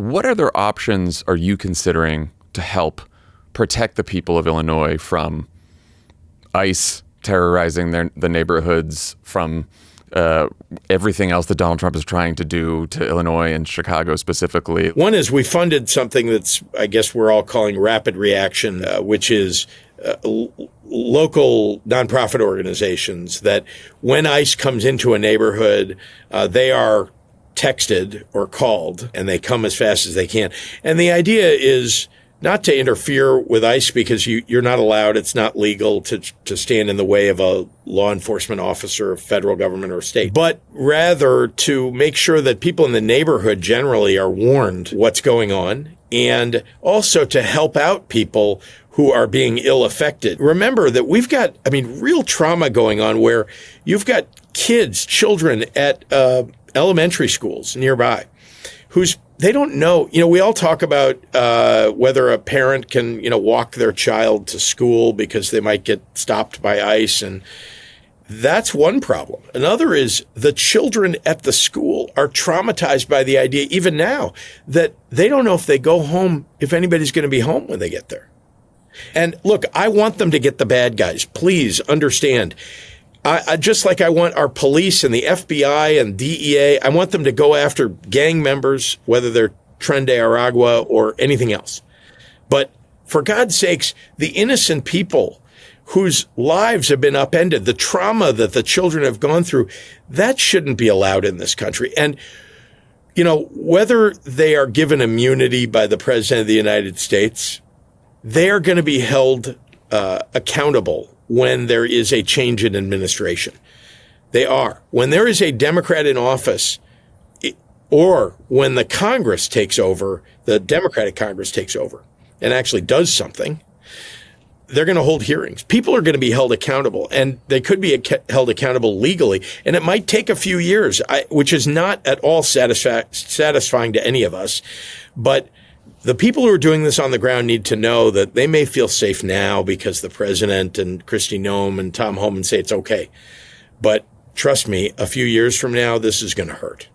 What other options are you considering to help protect the people of Illinois from ICE terrorizing the neighborhoods, from everything else that Donald Trump is trying to do to Illinois and Chicago specifically? One is we funded something that's, I guess we're all calling rapid reaction, which is local nonprofit organizations that when ICE comes into a neighborhood, they are texted or called, and they come as fast as they can. And the idea is not to interfere with ICE, because you're not allowed, it's not legal to stand in the way of a law enforcement officer of federal government or state, but rather to make sure that people in the neighborhood generally are warned what's going on, and also to help out people who are being ill affected. Remember that we've got, real trauma going on where you've got children at elementary schools nearby they don't know. We all talk about whether a parent can, walk their child to school because they might get stopped by ICE. And that's one problem. Another is the children at the school are traumatized by the idea, even now, that they don't know if they go home, if anybody's going to be home when they get there. And look, I want them to get the bad guys. Please understand. I just like I want our police and the FBI and DEA, I want them to go after gang members, whether they're Tren de Aragua or anything else. But for God's sakes, the innocent people whose lives have been upended, the trauma that the children have gone through, that shouldn't be allowed in this country. And, whether they are given immunity by the President of the United States, they are going to be held accountable when there is a change in administration. They are. When there is a Democrat in office, or when the Congress takes over, the Democratic Congress takes over and actually does something, they're going to hold hearings. People are going to be held accountable, and they could be held accountable legally. And it might take a few years, which is not at all satisfying to any of us. But the people who are doing this on the ground need to know that they may feel safe now because the president and Kristi Noem and Tom Homan say it's okay. But trust me, a few years from now, this is going to hurt.